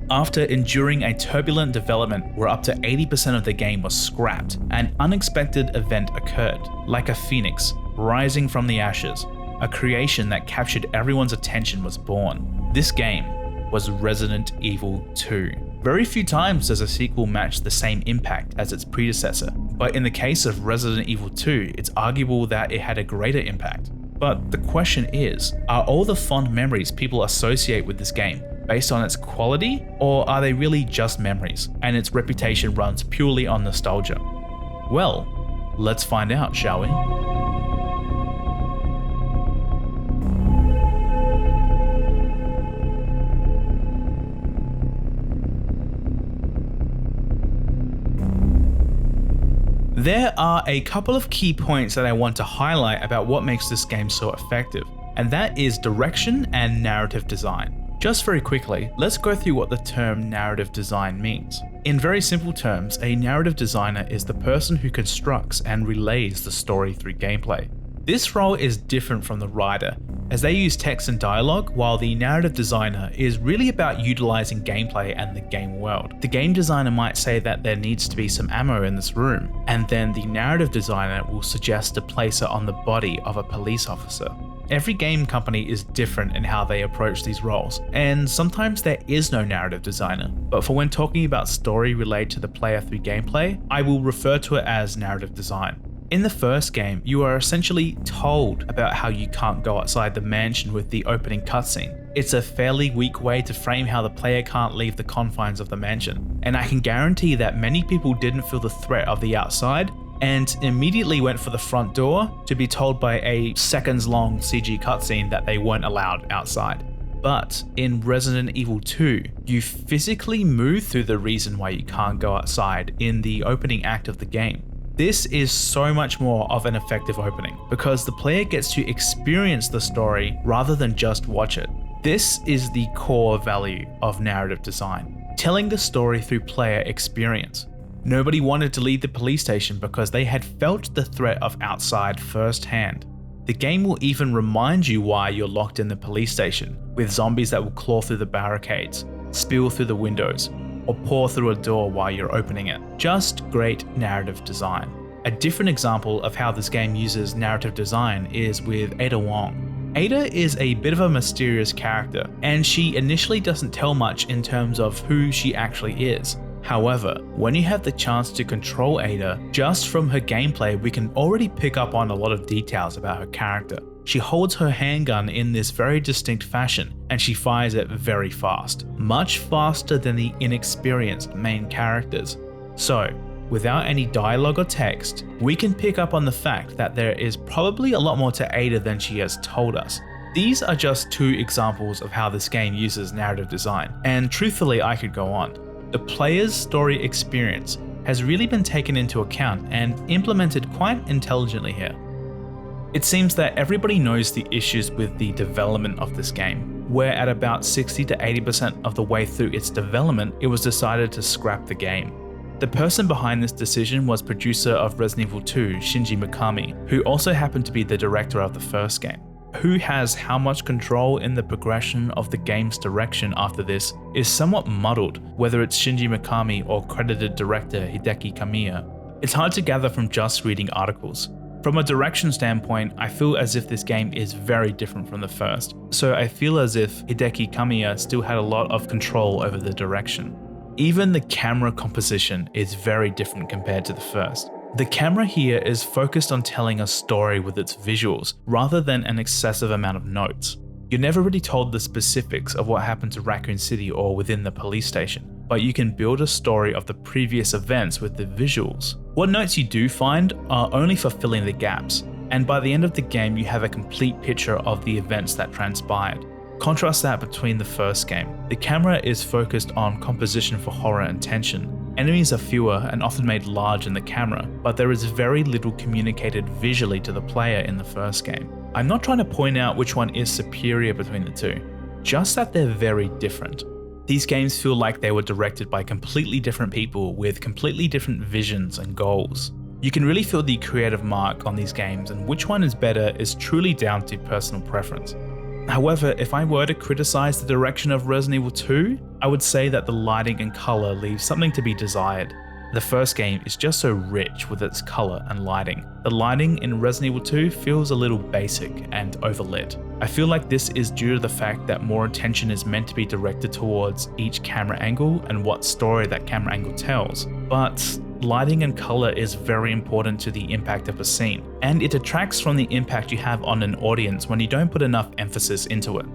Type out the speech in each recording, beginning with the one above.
After enduring a turbulent development where up to 80% of the game was scrapped, an unexpected event occurred, like a phoenix rising from the ashes. A creation that captured everyone's attention was born. This game was Resident Evil 2. Very few times does a sequel match the same impact as its predecessor, but in the case of Resident Evil 2, it's arguable that it had a greater impact. But the question is, are all the fond memories people associate with this game based on its quality, or are they really just memories, and its reputation runs purely on nostalgia? Well, let's find out, shall we? There are a couple of key points that I want to highlight about what makes this game so effective, and that is direction and narrative design. Just very quickly, let's go through what the term narrative design means. In very simple terms, a narrative designer is the person who constructs and relays the story through gameplay. This role is different from the writer, as they use text and dialogue, while the narrative designer is really about utilizing gameplay and the game world. The game designer might say that there needs to be some ammo in this room, and then the narrative designer will suggest to place it on the body of a police officer. Every game company is different in how they approach these roles, and sometimes there is no narrative designer, but for when talking about story related to the player through gameplay, I will refer to it as narrative design. In the first game, you are essentially told about how you can't go outside the mansion with the opening cutscene. It's a fairly weak way to frame how the player can't leave the confines of the mansion, and I can guarantee that many people didn't feel the threat of the outside and immediately went for the front door to be told by a seconds-long CG cutscene that they weren't allowed outside. But in Resident Evil 2, you physically move through the reason why you can't go outside in the opening act of the game. This is so much more of an effective opening because the player gets to experience the story rather than just watch it. This is the core value of narrative design, telling the story through player experience. Nobody wanted to leave the police station because they had felt the threat of outside firsthand. The game will even remind you why you're locked in the police station, with zombies that will claw through the barricades, spill through the windows, or pour through a door while you're opening it. Just great narrative design. A different example of how this game uses narrative design is with Ada Wong. Ada is a bit of a mysterious character, and she initially doesn't tell much in terms of who she actually is. However, when you have the chance to control Ada, just from her gameplay we can already pick up on a lot of details about her character. She holds her handgun in this very distinct fashion, and she fires it very fast, much faster than the inexperienced main characters. So, without any dialogue or text, we can pick up on the fact that there is probably a lot more to Ada than she has told us. These are just two examples of how this game uses narrative design, and truthfully I could go on. The player's story experience has really been taken into account and implemented quite intelligently here. It seems that everybody knows the issues with the development of this game, where at about 60 to 80% of the way through its development, it was decided to scrap the game. The person behind this decision was producer of Resident Evil 2, Shinji Mikami, who also happened to be the director of the first game. Who has how much control in the progression of the game's direction after this is somewhat muddled, whether it's Shinji Mikami or credited director Hideki Kamiya. It's hard to gather from just reading articles. From a direction standpoint, I feel as if this game is very different from the first, so I feel as if Hideki Kamiya still had a lot of control over the direction. Even the camera composition is very different compared to the first. The camera here is focused on telling a story with its visuals, rather than an excessive amount of notes. You're never really told the specifics of what happened to Raccoon City or within the police station, but you can build a story of the previous events with the visuals. What notes you do find are only for filling the gaps, and by the end of the game you have a complete picture of the events that transpired. Contrast that between the first game. The camera is focused on composition for horror and tension. Enemies are fewer and often made large in the camera, but there is very little communicated visually to the player in the first game. I'm not trying to point out which one is superior between the two, just that they're very different. These games feel like they were directed by completely different people with completely different visions and goals. You can really feel the creative mark on these games, and which one is better is truly down to personal preference. However, if I were to criticize the direction of Resident Evil 2, I would say that the lighting and color leave something to be desired. The first game is just so rich with its color and lighting. The lighting in Resident Evil 2 feels a little basic and overlit. I feel like this is due to the fact that more attention is meant to be directed towards each camera angle and what story that camera angle tells. But lighting and color is very important to the impact of a scene, and it detracts from the impact you have on an audience when you don't put enough emphasis into it.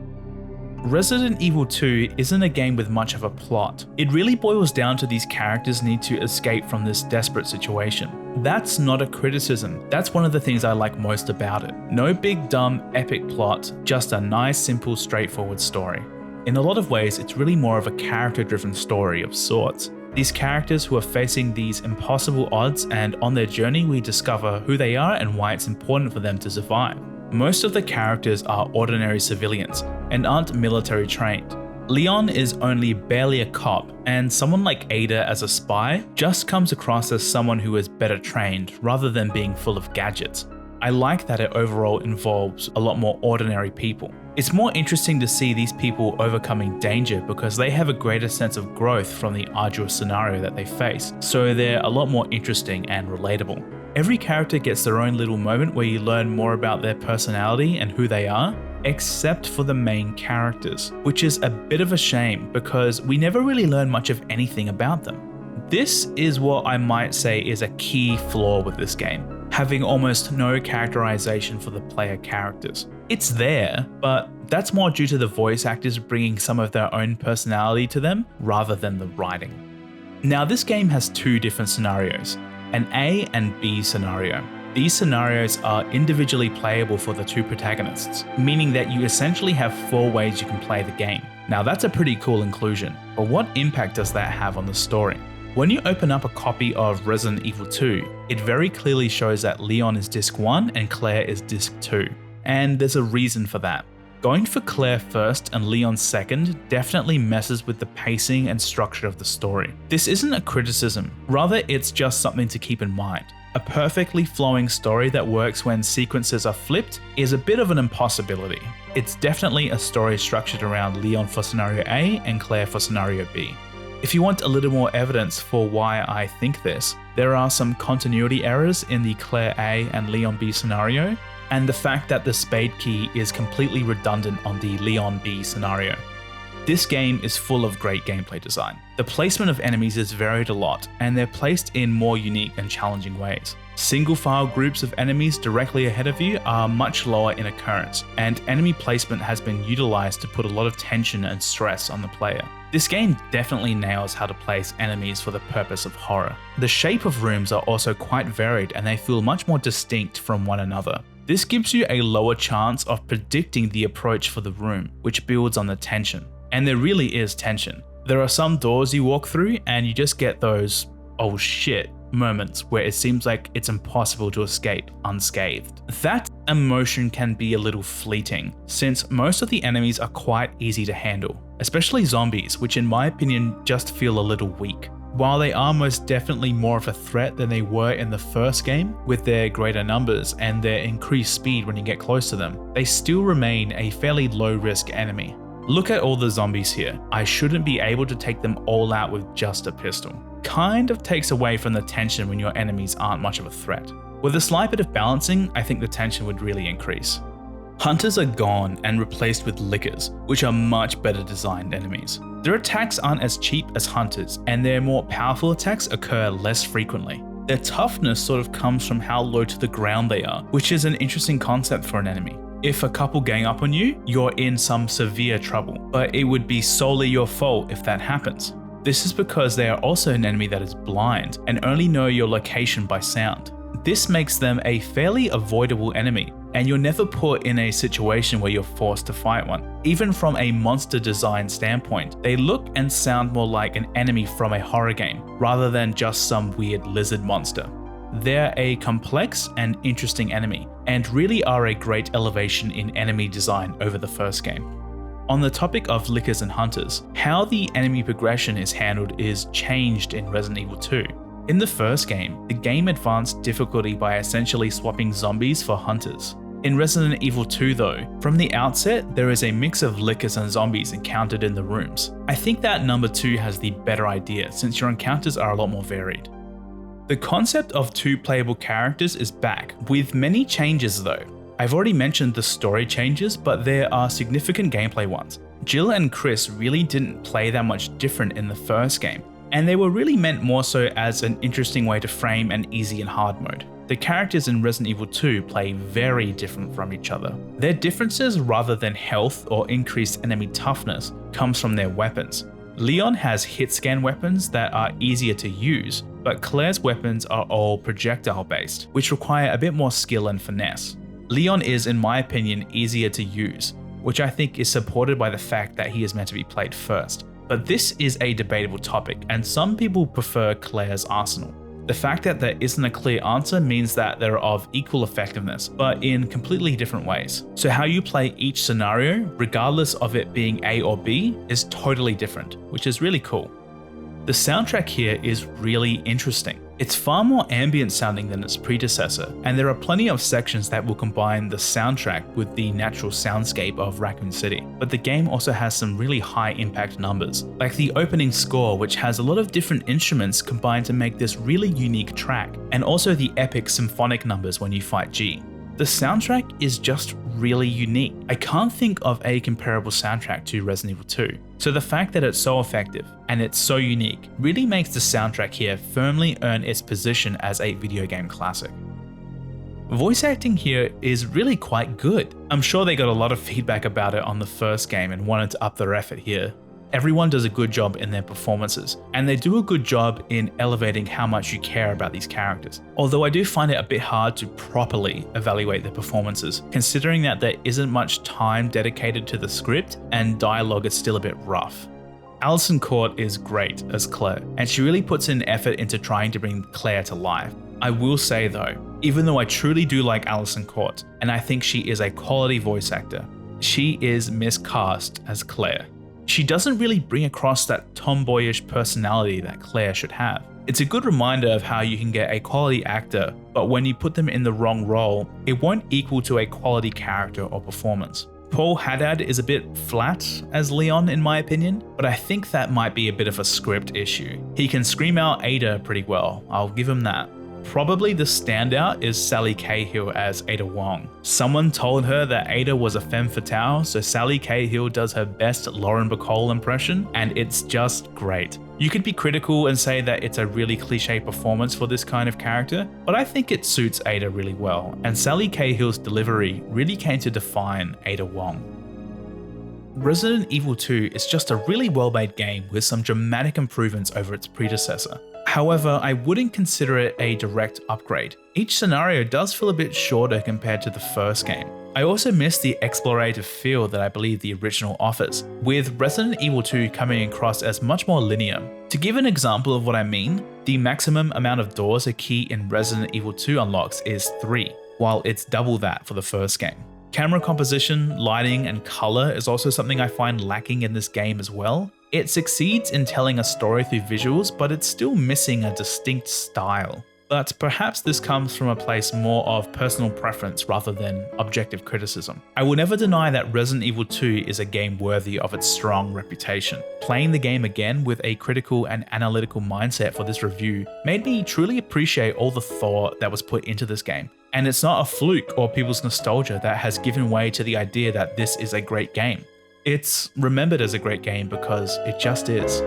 Resident Evil 2 isn't a game with much of a plot. It really boils down to these characters need to escape from this desperate situation. That's not a criticism, that's one of the things I like most about it. No big dumb epic plot, just a nice simple straightforward story. In a lot of ways, it's really more of a character-driven story of sorts. These characters who are facing these impossible odds, and on their journey we discover who they are and why it's important for them to survive. Most of the characters are ordinary civilians and aren't military trained. Leon is only barely a cop, and someone like Ada as a spy just comes across as someone who is better trained rather than being full of gadgets. I like that it overall involves a lot more ordinary people. It's more interesting to see these people overcoming danger because they have a greater sense of growth from the arduous scenario that they face, so they're a lot more interesting and relatable. Every character gets their own little moment where you learn more about their personality and who they are, except for the main characters, which is a bit of a shame because we never really learn much of anything about them. This is what I might say is a key flaw with this game, having almost no characterization for the player characters. It's there, but that's more due to the voice actors bringing some of their own personality to them rather than the writing. Now, this game has two different scenarios, an A and B scenario. These scenarios are individually playable for the two protagonists, meaning that you essentially have 4 ways you can play the game. Now that's a pretty cool inclusion, but what impact does that have on the story? When you open up a copy of Resident Evil 2, it very clearly shows that Leon is disc 1 and Claire is disc 2, and there's a reason for that. Going for Claire first and Leon second definitely messes with the pacing and structure of the story. This isn't a criticism, rather it's just something to keep in mind. A perfectly flowing story that works when sequences are flipped is a bit of an impossibility. It's definitely a story structured around Leon for scenario A and Claire for scenario B. If you want a little more evidence for why I think this, there are some continuity errors in the Claire A and Leon B scenario, and the fact that the spade key is completely redundant on the Leon B scenario. This game is full of great gameplay design. The placement of enemies is varied a lot, and they're placed in more unique and challenging ways. Single file groups of enemies directly ahead of you are much lower in occurrence, and enemy placement has been utilized to put a lot of tension and stress on the player. This game definitely nails how to place enemies for the purpose of horror. The shape of rooms are also quite varied and they feel much more distinct from one another. This gives you a lower chance of predicting the approach for the room, which builds on the tension. And there really is tension. There are some doors you walk through and you just get those "oh shit" moments where it seems like it's impossible to escape unscathed. That emotion can be a little fleeting, since most of the enemies are quite easy to handle, especially zombies, which in my opinion just feel a little weak. While they are most definitely more of a threat than they were in the first game, with their greater numbers and their increased speed when you get close to them, they still remain a fairly low risk enemy. Look at all the zombies here. I shouldn't be able to take them all out with just a pistol. Kind of takes away from the tension when your enemies aren't much of a threat. With a slight bit of balancing, I think the tension would really increase. Hunters are gone and replaced with lickers, which are much better designed enemies. Their attacks aren't as cheap as hunters, and their more powerful attacks occur less frequently. Their toughness sort of comes from how low to the ground they are, which is an interesting concept for an enemy. If a couple gang up on you, you're in some severe trouble, but it would be solely your fault if that happens. This is because they are also an enemy that is blind and only know your location by sound. This makes them a fairly avoidable enemy, and you're never put in a situation where you're forced to fight one. Even from a monster design standpoint, they look and sound more like an enemy from a horror game, rather than just some weird lizard monster. They're a complex and interesting enemy, and really are a great elevation in enemy design over the first game. On the topic of lickers and hunters, how the enemy progression is handled is changed in Resident Evil 2. In the first game, the game advanced difficulty by essentially swapping zombies for hunters. In Resident Evil 2 though, from the outset, there is a mix of lickers and zombies encountered in the rooms. I think that number 2 has the better idea since your encounters are a lot more varied. The concept of 2 playable characters is back, with many changes though. I've already mentioned the story changes, but there are significant gameplay ones. Jill and Chris really didn't play that much different in the first game, and they were really meant more so as an interesting way to frame an easy and hard mode. The characters in Resident Evil 2 play very different from each other. Their differences, rather than health or increased enemy toughness, comes from their weapons. Leon has hit scan weapons that are easier to use, but Claire's weapons are all projectile based, which require a bit more skill and finesse. Leon is, in my opinion, easier to use, which I think is supported by the fact that he is meant to be played first. But this is a debatable topic, and some people prefer Claire's arsenal. The fact that there isn't a clear answer means that they're of equal effectiveness, but in completely different ways. So how you play each scenario, regardless of it being A or B, is totally different, which is really cool. The soundtrack here is really interesting. It's far more ambient sounding than its predecessor, and there are plenty of sections that will combine the soundtrack with the natural soundscape of Raccoon City. But the game also has some really high impact numbers, like the opening score, which has a lot of different instruments combined to make this really unique track, and also the epic symphonic numbers when you fight G. The soundtrack is just really unique. I can't think of a comparable soundtrack to Resident Evil 2. So the fact that it's so effective and it's so unique really makes the soundtrack here firmly earn its position as a video game classic. Voice acting here is really quite good. I'm sure they got a lot of feedback about it on the first game and wanted to up their effort here. Everyone does a good job in their performances, and they do a good job in elevating how much you care about these characters. Although I do find it a bit hard to properly evaluate their performances, considering that there isn't much time dedicated to the script and dialogue is still a bit rough. Alison Court is great as Claire, and she really puts in effort into trying to bring Claire to life. I will say though, even though I truly do like Alison Court, and I think she is a quality voice actor, she is miscast as Claire. She doesn't really bring across that tomboyish personality that Claire should have. It's a good reminder of how you can get a quality actor, but when you put them in the wrong role, it won't equal to a quality character or performance. Paul Haddad is a bit flat as Leon in my opinion, but I think that might be a bit of a script issue. He can scream out Ada pretty well, I'll give him that. Probably the standout is Sally Cahill as Ada Wong. Someone told her that Ada was a femme fatale, so Sally Cahill does her best Lauren Bacall impression, and it's just great. You could be critical and say that it's a really cliche performance for this kind of character, but I think it suits Ada really well, and Sally Cahill's delivery really came to define Ada Wong. Resident Evil 2 is just a really well-made game with some dramatic improvements over its predecessor. However, I wouldn't consider it a direct upgrade. Each scenario does feel a bit shorter compared to the first game. I also miss the explorative feel that I believe the original offers, with Resident Evil 2 coming across as much more linear. To give an example of what I mean, the maximum amount of doors a key in Resident Evil 2 unlocks is 3, while it's double that for the first game. Camera composition, lighting, and color is also something I find lacking in this game as well. It succeeds in telling a story through visuals, but it's still missing a distinct style. But perhaps this comes from a place more of personal preference rather than objective criticism. I will never deny that Resident Evil 2 is a game worthy of its strong reputation. Playing the game again with a critical and analytical mindset for this review made me truly appreciate all the thought that was put into this game. And it's not a fluke or people's nostalgia that has given way to the idea that this is a great game. It's remembered as a great game because it just is.